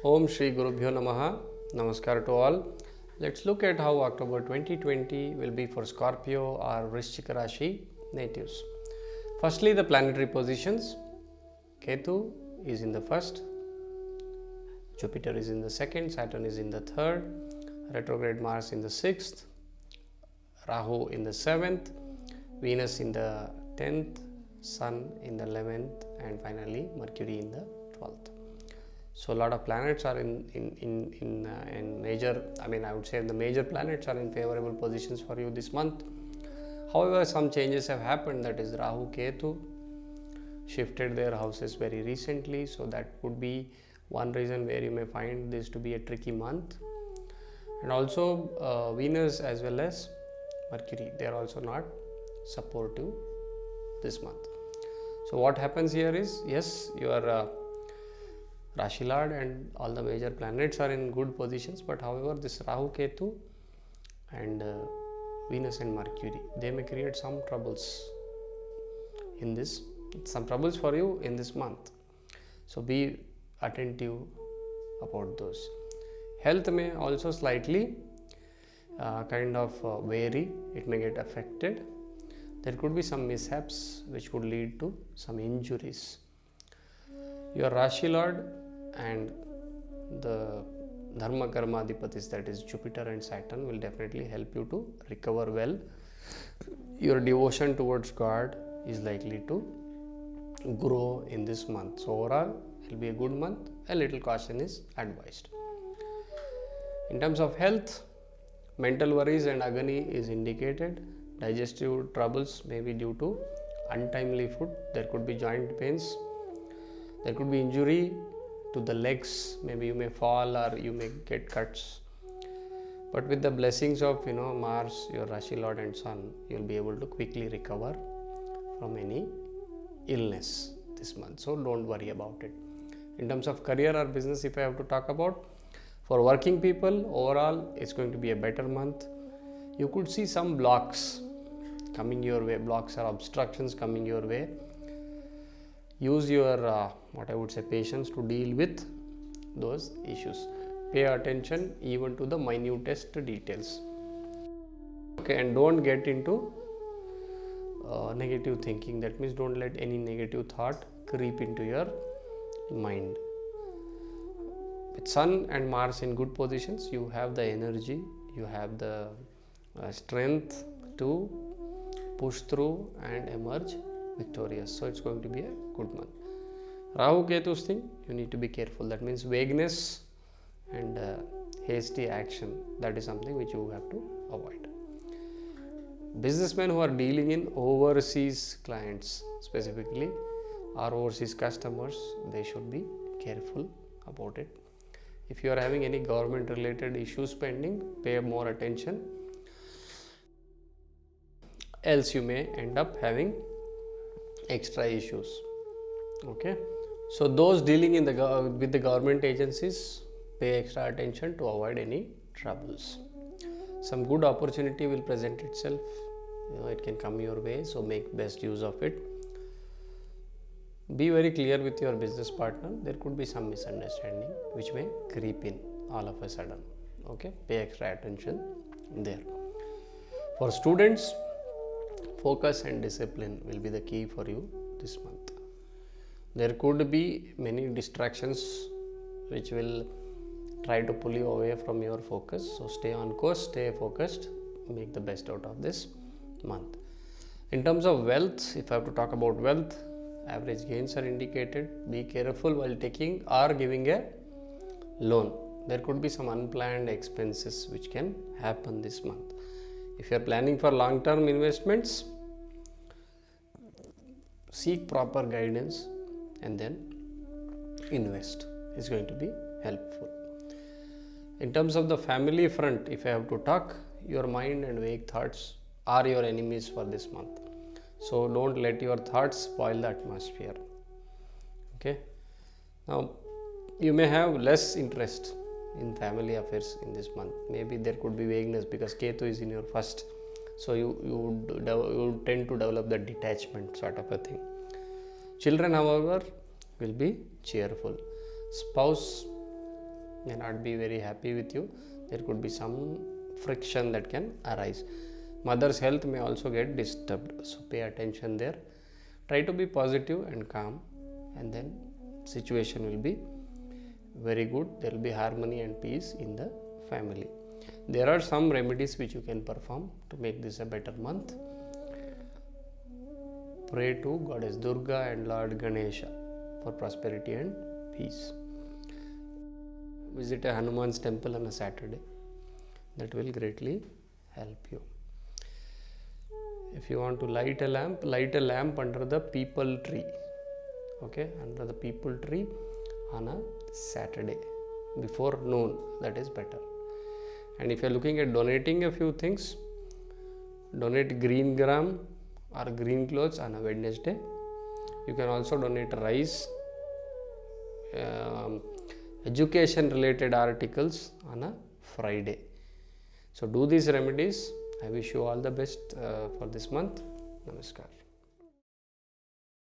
Om Shri Gurubhyo Namaha. Namaskar to all. Let's look at how October 2020 will be for Scorpio or Vrishchika Rashi natives. Firstly, the planetary positions. Ketu is in the first, Jupiter is in the second, Saturn is in the third, retrograde Mars in the sixth, Rahu in the seventh, Venus in the 10th, Sun in the 11th, and finally Mercury in the 12th. So a lot of planets are in major, I would say the major planets are in favorable positions for you this month. However, some changes have happened, that is Rahu Ketu shifted their houses very recently, so that would be one reason where you may find this to be a tricky month. And also Venus as well as Mercury, they are also not supportive this month. So what happens here is, yes, your Rashi Lord and all the major planets are in good positions, but however this Rahu Ketu and Venus and Mercury, they may create some troubles in this, some troubles for you in this month. So be attentive about those. Health may also slightly vary, it may get affected. There could be some mishaps which could lead to some injuries. Your Rashi Lord and the Dharma Karma Adhipatis, that is Jupiter and Saturn, will definitely help you to recover well. Your devotion towards God is likely to grow in this month. So overall, it will be a good month. A little caution is advised. In terms of health, mental worries and agony is indicated. Digestive troubles may be due to untimely food. There could be joint pains. There could be injury to the legs. Maybe you may fall or you may get cuts. But with the blessings of Mars, your Rashi Lord and Sun, you will be able to quickly recover from any illness this month. So don't worry about it. In terms of career or business, if I have to talk about, for working people, overall it's going to be a better month. You could see some blocks coming your way, blocks or obstructions coming your way. Use your patience to deal with those issues. Pay attention even to the minutest details. Okay, and don't get into negative thinking. That means don't let any negative thought creep into your mind. With Sun and Mars in good positions, you have the energy, you have the strength to push through and emerge victorious. So it's going to be a good month. Rahu Ketu's thing, you need to be careful. That means vagueness and hasty action. That is something which you have to avoid. Businessmen who are dealing in overseas clients specifically or overseas customers, they should be careful about it. If you are having any government related issues pending, pay more attention, else you may end up having extra issues. Okay, so those dealing with the government agencies, pay extra attention to avoid any troubles. Some good opportunity will present itself, it can come your way, so make best use of it. Be very clear with your business partner. There could be some misunderstanding which may creep in all of a sudden. Okay, pay extra attention there. For students, focus and discipline will be the key for you this month. There could be many distractions which will try to pull you away from your focus. So stay on course, stay focused, make the best out of this month. In terms of wealth, if I have to talk about wealth, average gains are indicated. Be careful while taking or giving a loan. There could be some unplanned expenses which can happen this month. If you are planning for long-term investments, seek proper guidance and then invest. It's going to be helpful. In terms of the family front, if I have to talk, your mind and vague thoughts are your enemies for this month. So don't let your thoughts spoil the atmosphere. Okay. Now you may have less interest in family affairs in this month. Maybe there could be vagueness because Ketu is in your first. So you would tend to develop that detachment sort of a thing. Children, however, will be cheerful. Spouse may not be very happy with you. There could be some friction that can arise. Mother's health may also get disturbed, so pay attention there. Try to be positive and calm, and then situation will be very good. There will be harmony and peace in the family. There are some remedies which you can perform to make this a better month. Pray to Goddess Durga and Lord Ganesha for prosperity and peace. Visit a Hanuman's temple on a Saturday. That will greatly help you. If you want to light a lamp under the peepal tree. Okay, under the peepal tree on a Saturday before noon. That is better. And if you are looking at donating a few things, donate green gram or green clothes on a Wednesday. You can also donate rice, education related articles on a Friday. So do these remedies. I wish you all the best for this month. Namaskar.